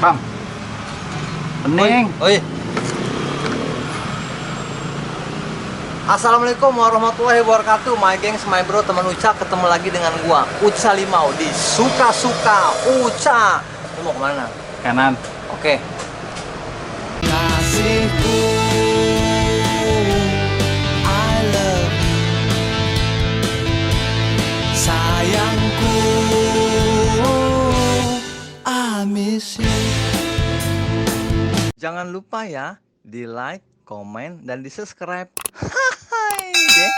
Bang, pening. Oi. Assalamualaikum warahmatullahi wabarakatuh. My gengs, my bro, teman Uca, ketemu lagi dengan gua Uca Limau di Suka-Suka Uca. Lu mau kemana? Kanan. Oke. Kasihku, I love you. Sayangku, I miss you. Jangan lupa ya, di like, komen, dan di subscribe. Hai deh.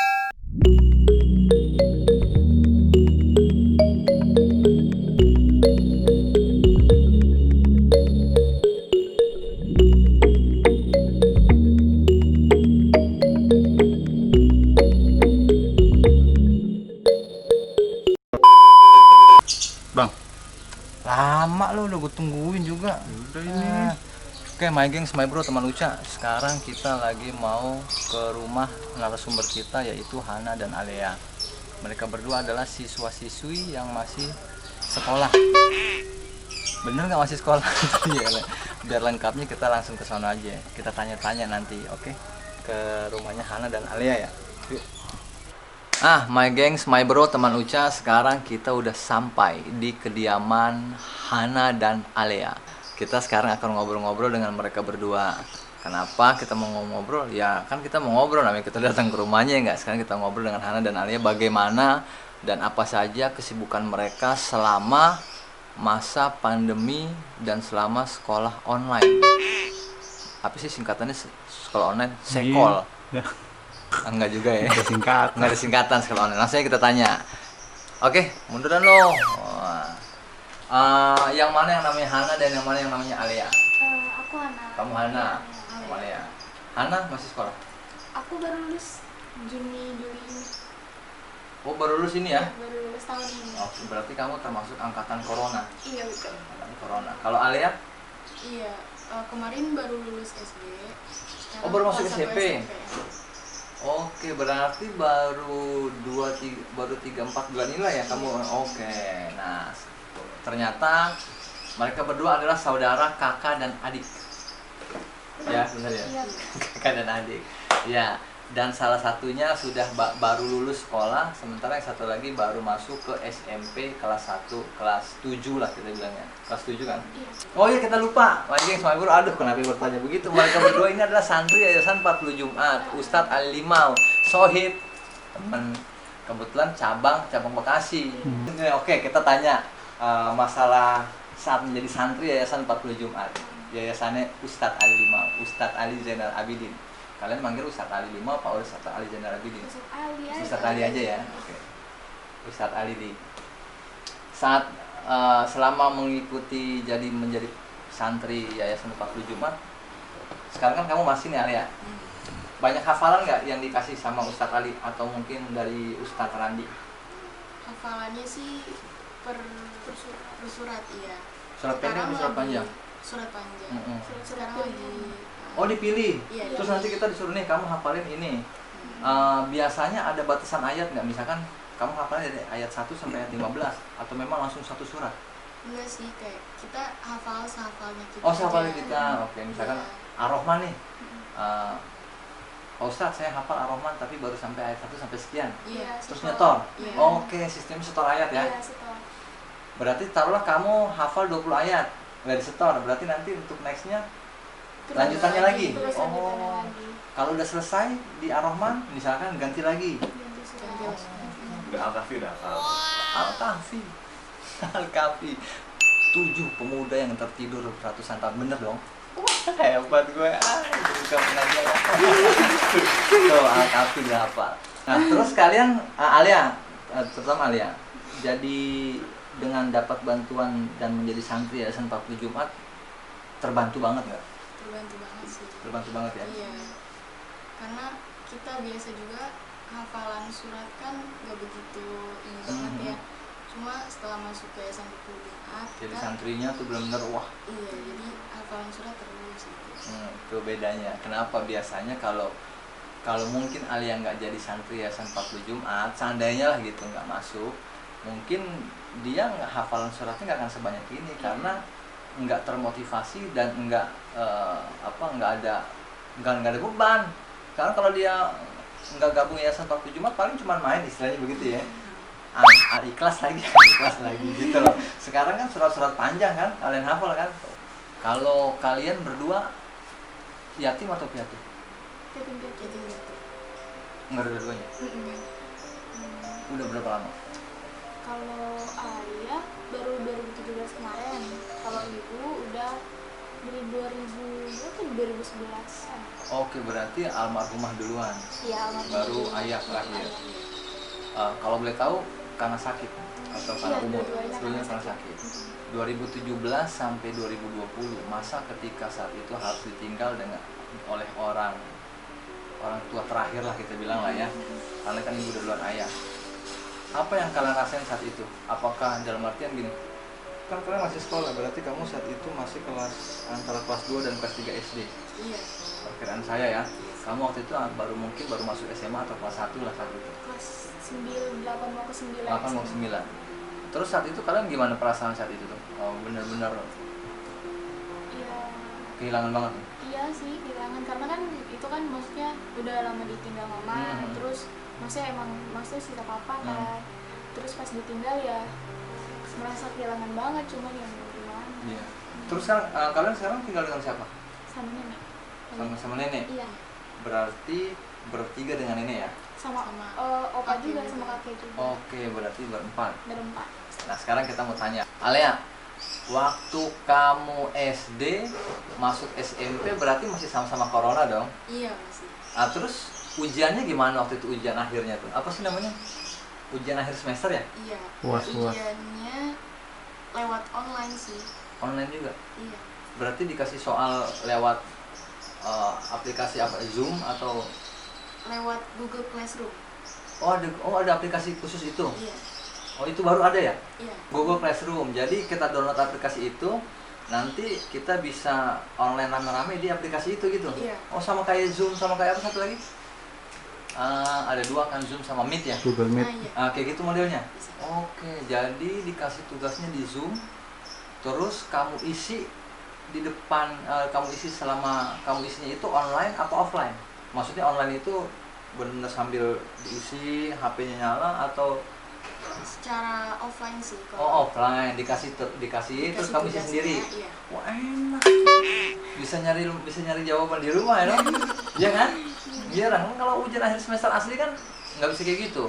Bang, Lama lo udah gue tungguin juga. udah ini. Oke, my gengs, my bro, teman Uca. Sekarang kita lagi mau ke rumah narasumber kita, yaitu Hana dan Alea. Mereka berdua adalah siswa-siswi yang masih sekolah. Bener nggak masih sekolah? Iya, biar lengkapnya kita langsung ke sana aja. Kita tanya-tanya nanti, oke? Ke rumahnya Hana dan Alea ya. Yuk. My gengs, my bro, teman Uca. Sekarang kita udah sampai di kediaman Hana dan Alea. Kita sekarang akan ngobrol-ngobrol dengan mereka berdua. Kenapa kita mau ngobrol? Ya kan kita mau ngobrol, namanya kita datang ke rumahnya ya nggak. Sekarang kita ngobrol dengan Hana dan Alea bagaimana dan apa saja kesibukan mereka selama masa pandemi dan selama sekolah online. Apa sih singkatannya sekolah online? Sekol. Iya. Enggak juga ya. Ada singkat. Nggak ada singkatan sekolah online. Langsung aja kita tanya. Oke, munduran lo. Yang mana yang namanya Hana dan yang mana yang namanya Alea? Aku Hana. Kamu Hana, kamu Alea. Hana masih sekolah? Aku baru lulus Juni Juli ini. Oh, baru lulus ini ya? Baru lulus tahun ini. Oh, berarti kamu termasuk angkatan corona. Iya betul. Angkatan corona. Kalau Alea? Iya. Kemarin baru lulus SD. Oh, baru masuk kelas 1 SMP. Oke, berarti baru 3-4 bulan inilah ya kamu. Oke. Nah, ternyata mereka berdua adalah saudara, kakak dan adik. Ya, benar ya? Iya. Kakak dan adik. Ya, dan salah satunya sudah baru lulus sekolah, sementara yang satu lagi baru masuk ke SMP kelas 1, kelas 7 lah kita bilangnya. Kelas 7 kan? Iya. Oh iya, kita lupa. Lagi yang sama guru, aduh kenapa bertanya begitu. Mereka berdua ini adalah santri Yayasan 40 Jumat, Ustadz Ali Limau, Sohib, teman kebetulan cabang Bekasi. Oke, kita tanya masalah saat menjadi santri Yayasan 40 Jumat. Yayasannya Ustadz Ali Limau, Ustadz Ali Zainal Abidin. Kalian manggil Ustadz Ali Limau apa Ustadz Ali Zainal Abidin? Ustadz Ali aja ya. Oke. Ustadz Ali di saat selama mengikuti menjadi santri Yayasan 40 Jumat. Sekarang kan kamu masih nih Alia. Banyak hafalan nggak yang dikasih sama Ustadz Ali atau mungkin dari Ustadz Randi? Hafalannya sih per surat iya. Surat pendek atau surat panjang? Surat panjang. Mm-mm. Lagi. Oh, dipilih. Iya, Terus nanti kita disuruh nih kamu hafalin ini. Biasanya ada batasan ayat nggak? Misalkan kamu hafalin dari ayat 1 sampai ayat 15 atau memang langsung satu surat? Enggak sih, kayak kita hafal sehafalnya kita. Oh, sehafalnya aja. kita. Oke, misalkan Iya. Ar-Rahman nih. Pak Ustadz, saya hafal Ar-Rahman tapi baru sampai ayat 1 sampai sekian. Iya. Terus setor. nyetor. Iya. Oke, sistemnya setor ayat ya. Iya, setor. Berarti taruhlah kamu hafal 20 ayat, nggak disetor. Berarti nanti untuk nextnya lanjutannya lagi. Terus lanjutannya Oh, lagi. kalau udah selesai di Ar-Rahman, misalkan ganti lagi. Ganti surat. Udah Al-Kafi udah hafal. Al-Kahfi. Al-Kahfi. 7 pemuda yang tertidur ratusan tahun. Bener dong? Wah, hebat gue. Bukan pengajian. Tuh, Al-Kahfi udah hafal. Nah, terus kalian, Alia, terutama Alia, jadi dengan dapat bantuan dan menjadi santri Yayasan 40 Jumat, terbantu banget nggak? Terbantu banget sih. Terbantu banget ya? Iya. Karena kita biasa juga hafalan surat kan nggak begitu ini banget ya. Cuma setelah masuk ke Yayasan 40 Jumat, Jadi kita santrinya tuh benar-benar wah. iya, jadi hafalan surat terus gitu. Itu bedanya. Kenapa biasanya kalau mungkin Alia nggak jadi santri Yayasan 40 Jumat, seandainya lah gitu nggak masuk, mungkin dia hafalan suratnya nggak akan sebanyak ini karena nggak termotivasi dan nggak nggak ada beban. Karena kalau dia nggak gabung yayasan waktu Jumat paling cuma main, istilahnya begitu ya. Ikhlas lagi ikhlas lagi gitu loh. Sekarang kan surat-surat panjang kan, kalian hafal kan. Kalau kalian berdua yatim atau piatu? Yatim piatu. Nggak ada dua-duanya. Udah berapa lama? Kalau ayah baru 2017 kemarin, kalau ibu udah dari 2011-an. Oke, berarti almarhumah duluan. Iya, almarhum. Baru ayah terakhir. Kalau boleh tahu karena sakit atau karena Iya, umur? dua-duanya Dulunya karena karena sakit. 2017 sampai 2020 masa ketika saat itu harus ditinggal oleh orang tua terakhir lah kita bilang lah ya, karena kan ibu duluan ayah. Apa yang kalian rasain saat itu? Apakah dalam artian gini, kan kalian masih sekolah, berarti kamu saat itu masih antara kelas 2 dan kelas 3 SD. Iya. Perkiraan saya ya, kamu waktu itu baru masuk SMA atau kelas 1 lah saat itu. Kelas 8 mau ke 9. 8 mau 9. Terus saat itu kalian gimana perasaan saat itu tuh? Oh, benar-benar Iya. kehilangan banget tuh. Iya sih, kehilangan karena kan itu kan maksudnya udah lama ditinggal mama, terus maksudnya sisa papa kan. Terus pas ditinggal ya merasa kehilangan banget, cuman yang mau gimana. Iya. Terus kan kalian sekarang tinggal dengan siapa? Sama nenek. Sama nenek. Iya. Berarti bertiga dengan nenek ya? Sama opa juga, sama kakek juga. Oke, berarti berempat. Berempat. Nah, sekarang kita mau tanya, Alea, waktu kamu SD masuk SMP berarti masih sama-sama corona dong? Iya masih. Ah, terus ujiannya gimana waktu itu, ujian akhirnya tuh? Apa sih namanya? Ujian akhir semester ya? Iya. UAS. Ujiannya lewat online sih. Online juga? Iya. Berarti dikasih soal lewat aplikasi apa? Zoom atau? Lewat Google Classroom. Oh ada aplikasi khusus itu? Iya. Oh, itu baru ada ya? Iya. Google Classroom. Jadi kita download aplikasi itu, nanti kita bisa online rame-rame di aplikasi itu gitu. Iya. Oh, sama kayak Zoom, sama kayak apa satu lagi? Ada dua kan, Zoom sama Meet ya? Google Nah, Meet. iya. Kayak gitu modelnya? Bisa. Oke, jadi dikasih tugasnya di Zoom, terus kamu isi di depan, kamu isi selama kamu isinya itu online apa offline? Maksudnya online itu benar sambil diisi, HP-nya nyala atau? Secara offline sih kalau. Oh, offline, dikasih terus kamu isi tugasnya, sendiri. Iya. Wah, enak. Bisa nyari jawaban di rumah ya, dong? Iya kan? Iya, kan kalau ujian akhir semester asli kan nggak bisa kayak gitu.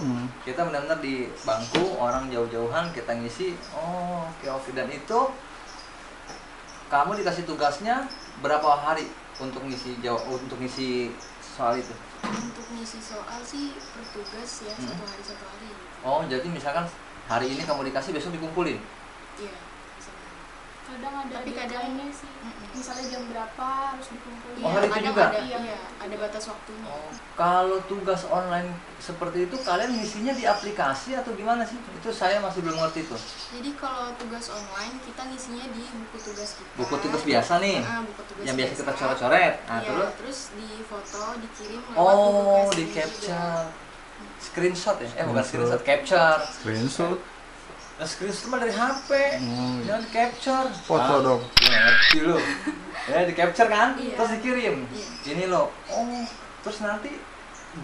Kita benar-benar di bangku, orang jauh-jauhan kita ngisi. Oh, oke. Dan itu kamu dikasih tugasnya berapa hari untuk ngisi soal itu? Untuk ngisi soal sih bertugas ya, satu hari. Oh, jadi misalkan hari ini kamu dikasih, besok dikumpulin? Iya. misalnya. Kadang ada Tapi kadang- deadline-nya sih. Misalnya jam berapa harus dikumpulin. Oh, hari itu kadang juga? ada batas waktunya. Oh, kalau tugas online seperti itu kalian ngisinya di aplikasi atau gimana sih? Itu saya masih belum ngerti tuh. Jadi kalau tugas online kita ngisinya di buku tugas kita. Buku tugas biasa nih, Buku tugas yang biasa kita coret-coret. Nah, Iya, terus terus di foto, dikirim lewat oh, Google di Classroom capture, juga. screenshot ya? Bukan Screenshot. screenshot, capture. Screenshot. Nah, screenshot mah dari HP, iya. jangan di capture. Foto dong. Ya, ngerti lu. Ya, di capture kan, Iya. terus dikirim. Iya. Ini loh. Oh, terus nanti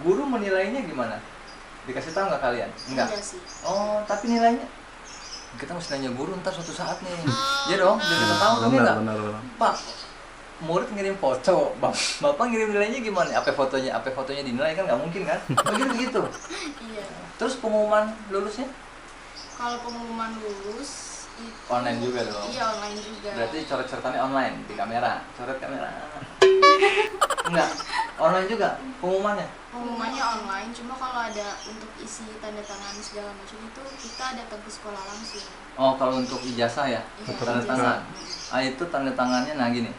guru menilainya gimana? Dikasih tahu nggak kalian? Enggak. Sih. Oh, tapi nilainya kita mesti nanya guru ntar suatu saat nih. Iya dong, biar kita tahu kan Benar, enggak? benar. Pak, murid ngirim foto, bapak ngirim nilainya gimana? Apa fotonya dinilai kan nggak mungkin kan? Begitu. Iya. Terus pengumuman lulusnya Kalau pengumuman lulus itu online juga dong. Iya, online juga. Berarti coret-coretannya online di kamera, coret kamera. Enggak, online juga pengumumannya. Pengumumannya online, cuma kalau ada untuk isi tanda tangan segala macam itu kita datang ke sekolah langsung. Oh, kalau untuk ijazah ya, Iya, tanda ijazah. tangan. Itu tanda tangannya, nah gini.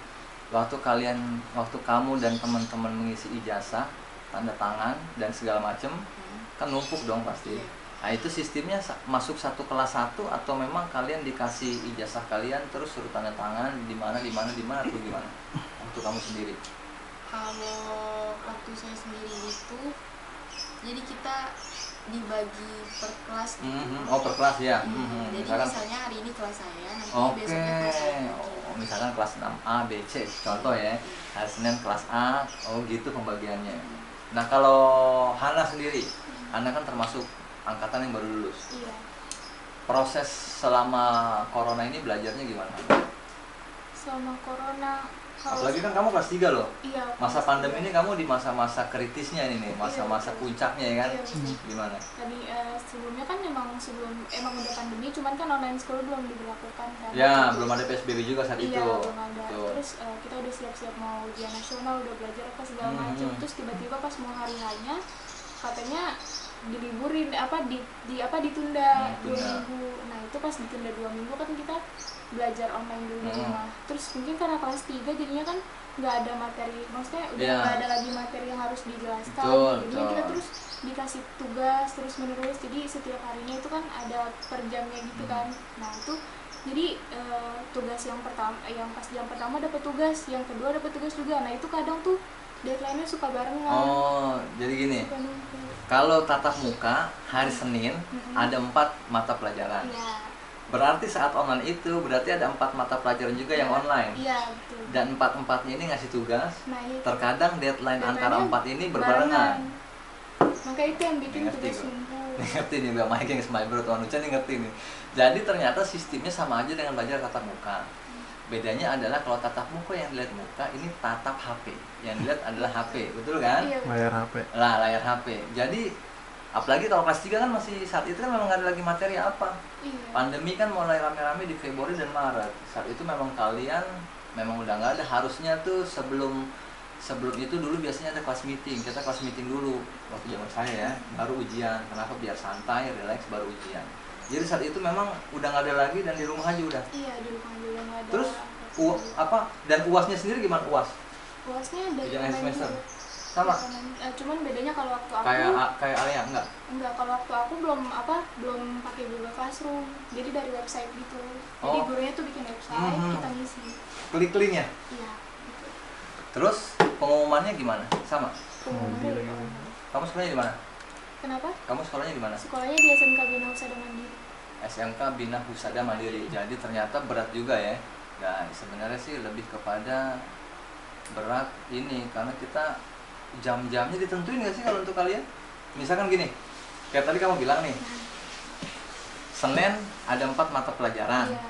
Waktu kamu dan teman-teman mengisi ijazah, tanda tangan dan segala macem, kan numpuk dong pasti. Iya. Nah, itu sistemnya masuk satu kelas satu atau memang kalian dikasih ijazah kalian terus suruh tanda tangan di mana atau gimana? Waktu kamu sendiri. Kalau waktu saya sendiri itu, jadi kita dibagi per kelas gitu. Oh, per kelas ya. Jadi Misalkan, misalnya hari ini kelas saya, nanti oke. besoknya kelas saya. misalkan kelas 6A, B, C, contoh ya. Hari Senin kelas A, oh gitu pembagiannya. Nah kalau Hana sendiri, Hana kan termasuk angkatan yang baru lulus. Iya. Proses selama corona ini belajarnya gimana? Selama corona, Apalagi kan kamu kelas 3 loh. iya, Masa kelas pandemi 3. ini kamu di masa-masa kritisnya ini nih, masa-masa Iya, betul. puncaknya ya kan? Iya, betul. Gimana? Tadi sebelumnya kan emang udah pandemi, cuman kan online school belum diberlakukan kan. Ya, Jadi- belum ada PSBB juga saat Iya, itu. belum ada. Betul. Terus kita udah siap-siap mau ujian nasional, udah belajar apa segala Hmm. macam. Terus tiba-tiba pas mau hari hanya katanya diliburin ditunda Hmm, 2 tunda. minggu. Nah itu pas ditunda 2 minggu kan kita belajar online dulu di Hmm. rumah. Terus mungkin karena kelas 3 jadinya kan nggak ada materi, maksudnya udah Iya. nggak ada lagi materi yang harus dijelaskan. Betul, Jadinya kita betul. terus dikasih tugas terus menerus, jadi setiap harinya itu kan ada per jamnya gitu kan. Nah itu jadi tugas yang pertama, yang pas jam pertama dapat tugas, yang kedua dapat tugas juga. Nah itu kadang tuh deadline-nya suka barengan. Oh, jadi gini. Suka numpuk. Kalau tatap muka hari Senin ada 4 mata pelajaran. Iya. Berarti saat online itu berarti ada 4 mata pelajaran juga yang online. Iya betul. Dan 4-4-nya ini ngasih tugas. Nah itu Terkadang deadline antara Deadline-nya 4 ini berbarengan. Maka itu yang bikin Ngerti tugas gua. numpuk. Ngerti nih Mbak Mike yang Smile Bro, Tuan Uca nih ngerti nih. Jadi ternyata sistemnya sama aja dengan belajar tatap muka. Bedanya adalah kalau tatap muka yang dilihat muka, ini tatap HP. Yang dilihat adalah HP, betul kan? Iya betul. Layar HP. Lah, layar HP. Jadi apalagi kalau kelas 3 kan masih saat itu kan memang nggak ada lagi materi apa. Iya. Pandemi kan mulai rame-rame di Februari dan Maret. Saat itu memang kalian memang udah nggak ada, harusnya tuh sebelum itu dulu biasanya ada kelas meeting. Kita kelas meeting dulu waktu zaman saya ya, baru ujian. Kenapa? Biar santai, relax, baru ujian. Jadi saat itu memang udah nggak ada lagi dan di rumah aja udah. Iya di rumah juga nggak ada. Terus dan UASnya sendiri gimana UAS? UASnya dari Ujian akhir online semester. juga. Sama Cuman bedanya kalau waktu aku kayak Alia enggak? enggak, kalau waktu aku belum pakai Google Classroom, jadi dari website gitu. Jadi Oh. gurunya tuh bikin website, Mhm. kita ngisi. Klik-kliknya. Iya gitu. Terus pengumumannya gimana? Sama. Pengumumannya Mobil di lagi. online. Kamu sekolahnya di mana? Kenapa? Kamu sekolahnya di mana? Sekolahnya di SMK Bina Husada Mandiri. SMK Bina Husada Mandiri. Jadi ternyata berat juga ya. Guys, sebenarnya sih lebih kepada berat ini karena kita jam-jamnya ditentuin nggak sih kalau untuk kalian? Misalkan gini, kayak tadi kamu bilang nih, Senin ada 4 mata pelajaran. Iya.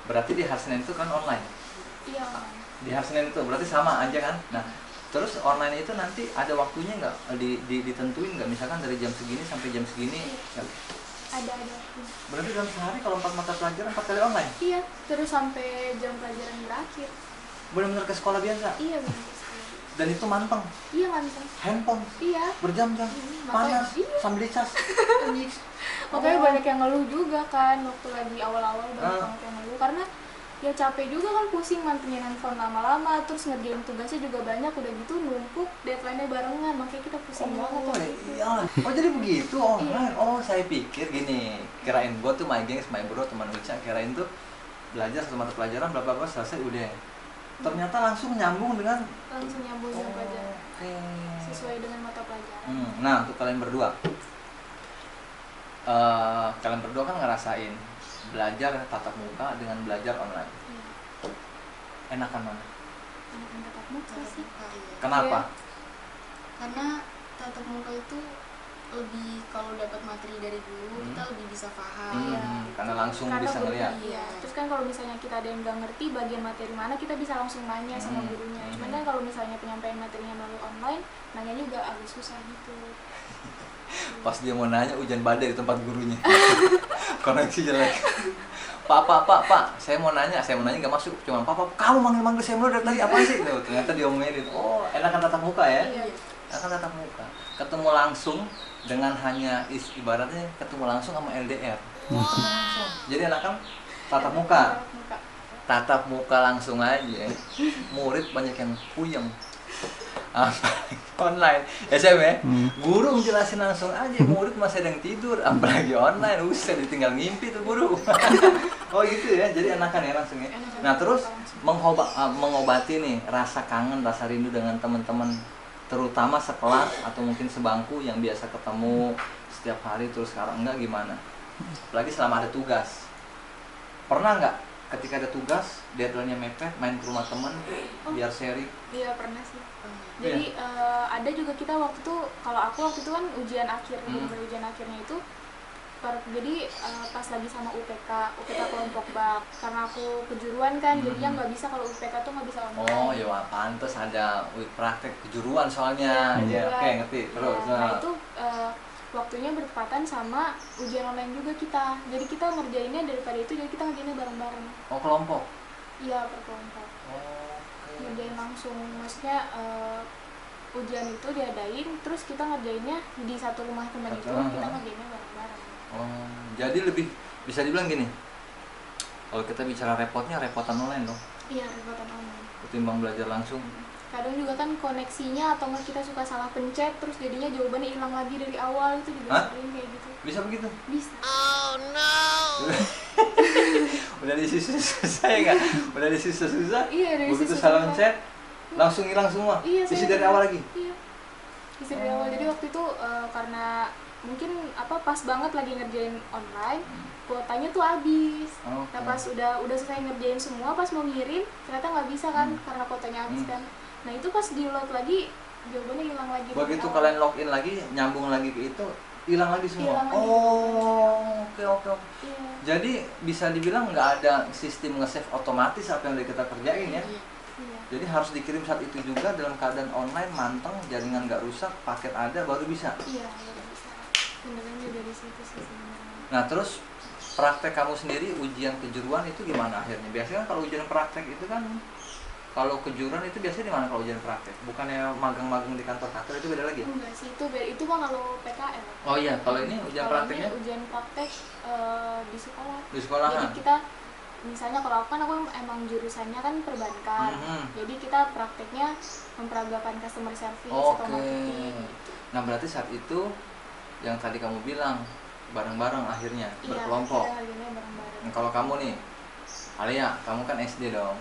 Berarti di hari Senin itu kan online. Iya online. Di hari Senin itu berarti sama aja kan? Nah, terus online itu nanti ada waktunya nggak ditentuin nggak? Misalkan dari jam segini sampai jam segini. Nggak? Ada. Berarti dalam sehari kalau 4 mata pelajaran 4 kali online. Iya, terus sampai jam pelajaran berakhir. Benar-benar ke sekolah biasa. Iya benar sekali. Dan itu manteng. Iya mantap. Handphone Iya. berjam-jam Makanya- panas iya. sambil dicas. Makanya Oh. banyak yang ngeluh juga kan waktu lagi awal-awal banyak Ah. banget yang ngeluh karena ya capek juga kan, pusing mantengin handphone lama-lama, terus ngerjain tugasnya juga banyak, udah gitu numpuk, deadline-nya barengan, makanya kita pusing banget Oh waktu itu. iya. Oh jadi begitu online. Iya. Oh saya pikir gini, kirain gua tuh my gengs, my bro, teman Uca, kirain tuh belajar satu mata pelajaran bla bla bla selesai udah. Ternyata langsung nyambung dengan Langsung nyambung jam pelajaran Oke. sesuai dengan mata pelajaran. Nah untuk kalian berdua, kalian berdua kan ngerasain belajar tatap muka dengan belajar online. Iya. Enakan mana? Enakan tatap muka sih. Kenapa? Karena tatap muka itu lebih, kalau dapat materi dari guru kita lebih bisa paham. Iya. Karena langsung bisa guru- ngeliat. Iya. Terus kan kalau misalnya kita ada yang nggak ngerti bagian materi mana, kita bisa langsung nanya sama gurunya. Cuman kan kalau misalnya penyampaian materinya melalui online, nanya juga agak susah gitu. Pas dia mau nanya hujan badai di tempat gurunya. Koneksi jelek. Pak, saya mau nanya nggak masuk. Cuma Pak, kamu manggil saya mulu dari tadi apa sih? Tuh, ternyata diomelin. Oh, enakan tatap muka ya? Iya. Enakan tatap muka. Ketemu langsung dengan hanya ibaratnya ketemu langsung sama LDR. Langsung. Jadi enakan tatap muka. Tatap muka. Tatap muka langsung aja. Murid banyak yang puyeng. Apalagi online SM ya, guru ngejelasin langsung aja, murid masih ada yang tidur, apalagi online, usah ditinggal ngimpi tuh guru. Oh gitu ya, jadi enakan ya langsung ya. Enakan Nah terus langsung. mengobati nih rasa kangen, rasa rindu dengan teman-teman, terutama sekelas atau mungkin sebangku yang biasa ketemu setiap hari, terus sekarang enggak gimana? Apalagi selama ada tugas. Pernah nggak ketika ada tugas, deadline-nya mepet, main ke rumah temen biar sharing? Iya pernah sih. Pernah. Jadi ada juga kita waktu itu, kalau aku waktu itu kan ujian akhir, bener-bener ujian akhirnya itu jadi pas lagi sama UPK kelompok bak, karena aku kejuruan kan, jadinya nggak bisa, kalau UPK tuh nggak bisa online. Oh ya pantes ada praktek kejuruan soalnya. Iya, Oke ngerti. Terus Iya, nah itu waktunya bertepatan sama ujian online juga kita, jadi kita ngerjainnya daripada itu, jadi kita ngerjainnya bareng-bareng. oh kelompok. Iya, per kelompok. Oke. Ngerjain langsung, maksudnya ujian itu diadain, terus kita ngerjainnya di satu rumah teman itu, kita ngerjainnya bareng-bareng. Oh, jadi lebih bisa dibilang gini. Kalau kita bicara repotnya, repotan online dong. Iya, repotan online. Ketimbang belajar langsung. Kadang juga kan koneksinya atau nggak kita suka salah pencet, terus jadinya jawabannya hilang lagi dari awal, itu juga sering kayak gitu. Bisa begitu? Bisa. Oh no. Udah diisi susah ya nggak? Udah diisi susah. Iya, dari Begitu sisi salah susah. mencet, langsung hilang semua. Iya, Isi saya dari juga. awal lagi. Iya. Isi dari awal. Jadi waktu itu karena mungkin pas banget lagi ngerjain online, kuotanya tuh habis. Oke. Nah pas udah selesai ngerjain semua, pas mau ngirim ternyata nggak bisa kan, karena kuotanya habis kan. Nah itu pas di load lagi jawabannya hilang lagi. dari Begitu awal. kalian login lagi, nyambung lagi ke itu, hilang lagi semua. Hilang lagi. Oh, oke. Iya. Jadi bisa dibilang nggak ada sistem nge-save otomatis apa yang udah kita kerjain ya. Iya. Jadi harus dikirim saat itu juga dalam keadaan online, manteng, jaringan nggak rusak, paket ada, baru bisa. Iya, nggak bisa. Benerannya dari situ sih sebenarnya. Nah terus praktek kamu sendiri ujian kejuruan itu gimana akhirnya? Biasanya kan kalau ujian praktek itu kan, kalau kejuruan itu biasanya di mana kalau ujian praktek? Bukannya magang-magang di kantor itu beda lagi ya? Enggak sih, itu mah kalau PKL. Oh iya, kalau ini ujian Kalau prakteknya ini ujian praktek di sekolah. di sekolahan. Jadi kita misalnya kalau aku emang jurusannya kan perbankan. Jadi kita prakteknya memperagakan customer service atau Oke. marketing. Nah berarti saat itu yang tadi kamu bilang bareng-bareng akhirnya berkelompok. Iya, kita bareng-bareng. Nah, kalau kamu nih, Alia, kamu kan SD dong.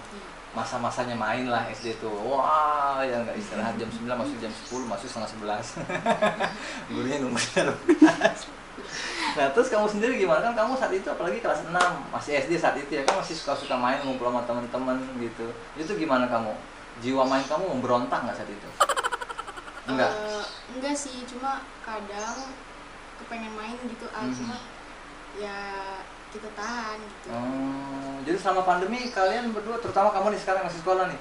Masa-masanya main lah SD tuh. Wah, ya nggak istirahat jam 9 masuk jam 10, masuk setengah 11. Gurunya nunggu jam 12. Nah, terus kamu sendiri gimana? Kan kamu saat itu apalagi kelas 6, masih SD saat itu ya, kan masih suka-suka main ngumpul sama teman-teman gitu. Itu gimana kamu? Jiwa main kamu memberontak nggak saat itu? Enggak sih, cuma kadang kepengen main gitu, cuma ya kita tahan gitu. Jadi selama pandemi kalian berdua, terutama kamu nih sekarang masih sekolah nih,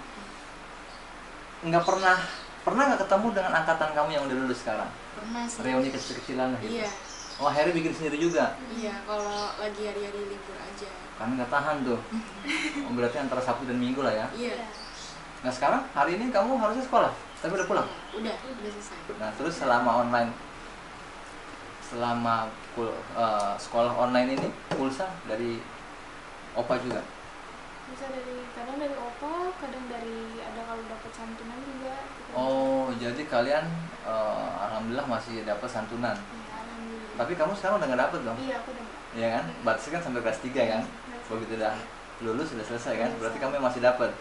nggak pernah nggak ketemu dengan angkatan kamu yang udah lulus sekarang? Pernah sih. Reuni kecil-kecilan lah gitu. Iya. Oh akhirnya bikin sendiri juga? Iya, kalau lagi hari-hari libur aja. Kan nggak tahan tuh. Oh, berarti antara Sabtu dan Minggu lah ya. Iya. Nah sekarang hari ini kamu harusnya sekolah, tapi udah pulang. Udah selesai. Nah terus selama online, selama sekolah online ini pulsa dari Opa juga? Bisa kadang dari opa, kadang dari ada kalau dapat santunan juga. Oh jadi kalian alhamdulillah masih dapat santunan. Iya, alhamdulillah. Tapi kamu sekarang udah nggak dapet dong? Iya, aku udah. Iya kan? Batasnya kan sampai kelas 3 kan? Begitu udah lulus sudah selesai kan? Berarti kamu masih dapat.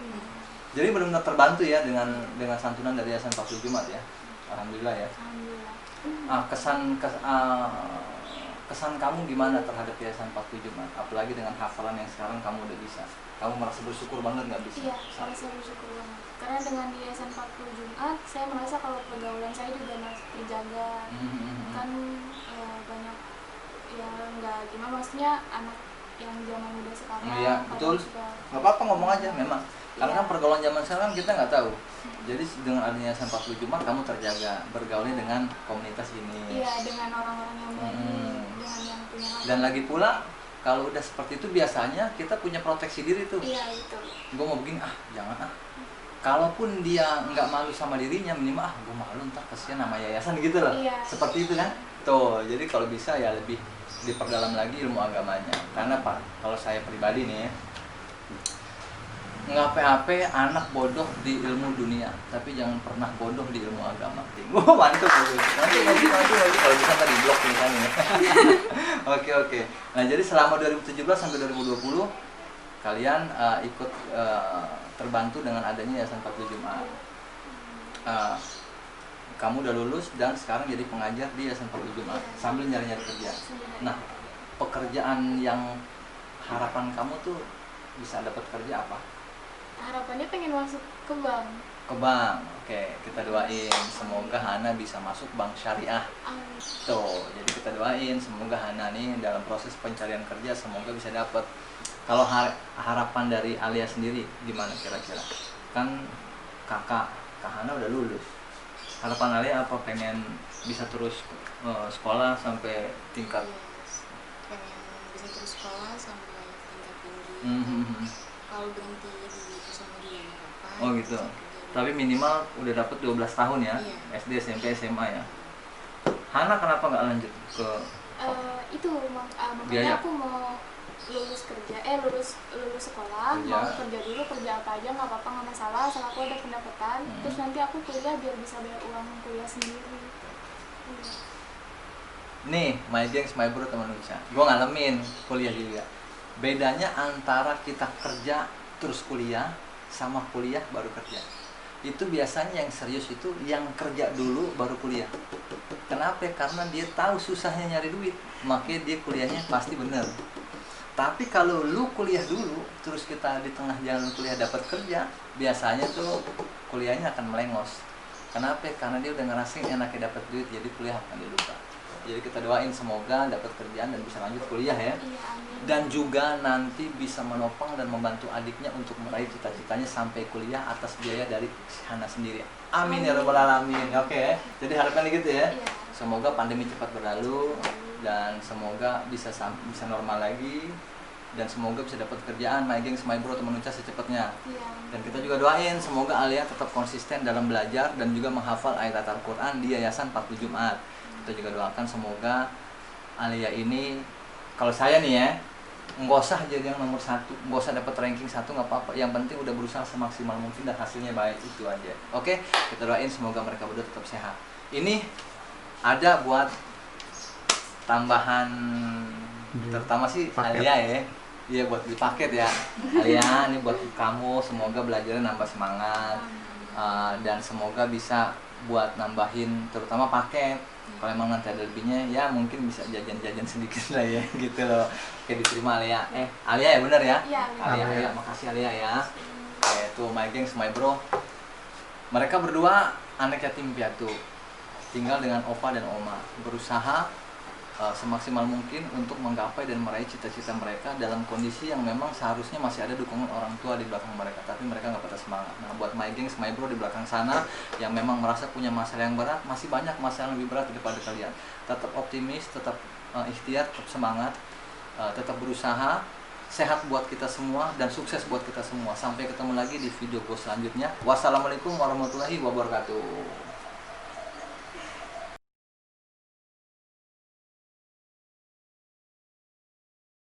Jadi benar-benar terbantu ya dengan santunan dari Yayasan Paku Jumat ya. Alhamdulillah ya. Alhamdulillah. Kesan kamu gimana terhadap Yayasan Paku Jumat? Apalagi dengan hafalan yang sekarang kamu udah bisa. Kamu merasa bersyukur banget nggak bisa? Iya, merasa bersyukur banget. Karena dengan Yayasan Paku Jumat, saya merasa kalau pergaulan saya juga masih terjaga. Kan banyak ya nggak gimana, maksudnya anak yang zaman muda sekarang. Iya, betul. Nggak apa-apa ngomong aja memang. Karena kan pergaulan zaman sekarang kita nggak tahu. Jadi dengan adanya Yayasan Paku Jumat kamu terjaga bergaulnya dengan komunitas ini. Iya, dengan orang-orang yang baik, dengan yang punya hati. Dan lagi pula kalau udah seperti itu biasanya kita punya proteksi diri tuh. Iya, itu. Gue mau begini, jangan Kalaupun dia nggak malu sama dirinya, minimal gue malu ntar kasihan nama yayasan gitu loh. Iya. Seperti itu kan. Tuh, jadi kalau bisa ya lebih diperdalam lagi ilmu agamanya. Karena Pak, kalau saya pribadi nih nggak PHP anak bodoh di ilmu dunia, tapi jangan pernah bodoh di ilmu agama. Mantap. Nanti kalau bisa tadi blog nih kan ya. Oke. Nah jadi selama 2017 sampai 2020 kalian ikut terbantu dengan adanya Yayasan Paku Jumat. Kamu udah lulus dan sekarang jadi pengajar di Yayasan Paku Jumat sambil nyari-nyari kerja. Nah pekerjaan yang harapan kamu tuh bisa dapat kerja apa? Harapannya pengen masuk ke bank. Ke bank. Oke, kita doain semoga Hana bisa masuk bank syariah. Amin. Tuh, jadi kita doain semoga Hana nih dalam proses pencarian kerja semoga bisa dapat. Kalau harapan dari Alia sendiri gimana kira-kira? Kan Kak Hana udah lulus. Harapan Alia apa, pengen bisa terus sekolah sampai tingkat Yes. Pengen bisa terus sekolah sampai tingkat tinggi. Kalau berhenti di SMA dia nggak apa-apa. Oh gitu. Bisa kerja Tapi minimal udah dapet 12 tahun ya. Iya. SD, SMP, SMA ya. Hana kenapa nggak lanjut ke Makanya Biaya. aku mau lulus sekolah, Kerja. mau kerja dulu, kerja apa aja nggak apa-apa, nggak masalah, asal aku ada pendapatan. Terus nanti aku kuliah biar bisa bayar uang kuliah sendiri. Iya. nih my gengs, my bro, teman Uca, gue ngalamin kuliah juga. Bedanya antara kita kerja terus kuliah sama kuliah baru kerja, itu biasanya yang serius itu yang kerja dulu baru kuliah. Kenapa? Karena dia tahu susahnya nyari duit, makanya dia kuliahnya pasti bener. Tapi kalau lu kuliah dulu terus kita di tengah jalan kuliah dapat kerja, biasanya tuh kuliahnya akan melengos. Kenapa? Karena dia udah ngerasain enaknya dapat duit, jadi kuliah akan dilupa. Jadi kita doain semoga dapat kerjaan dan bisa lanjut kuliah ya. Iya, amin. Dan juga nanti bisa menopang dan membantu adiknya untuk meraih cita-citanya sampai kuliah atas biaya dari Hana sendiri. Amin ya rabbal alamin. Oke. Jadi harapannya gitu ya. Iya. Semoga pandemi cepat berlalu dan semoga bisa normal lagi dan semoga bisa dapat kerjaan my gengs, my bro, teman Uca secepatnya. Iya. Dan kita juga doain semoga Alia tetap konsisten dalam belajar dan juga menghafal ayat Al-Quran di Yayasan 40 Jumat. Kita juga doakan semoga Alia ini, kalau saya nih ya, nggak usah jadi yang nomor 1, nggak usah dapat ranking 1, nggak apa-apa. Yang penting udah berusaha semaksimal mungkin dan hasilnya baik, itu aja. Oke, kita doain semoga mereka berdua tetap sehat. Ini ada buat tambahan, terutama sih Paket. Alia ya. Iya, buat di paket ya. Alia, ini buat kamu, semoga belajarnya nambah semangat. Dan semoga bisa buat nambahin terutama paket. Kalau emang nanti ada lebihnya ya mungkin bisa jajan-jajan sedikit lah ya gitu loh. Oke, diterima Alia. Alia ya bener ya? Iya, Alia, Alia. makasih Alia ya. Oke, tuh my gengs, my bro. Mereka berdua anak yatim piatu. Tinggal dengan opa dan oma. Berusaha semaksimal mungkin untuk menggapai dan meraih cita-cita mereka dalam kondisi yang memang seharusnya masih ada dukungan orang tua di belakang mereka, tapi mereka nggak patah semangat. Nah, buat my gengs, my bro di belakang sana yang memang merasa punya masalah yang berat, masih banyak masalah yang lebih berat daripada kalian. Tetap optimis, tetap ikhtiar, tetap semangat, tetap berusaha. Sehat buat kita semua dan sukses buat kita semua. Sampai ketemu lagi di video gue selanjutnya. Wassalamualaikum warahmatullahi wabarakatuh.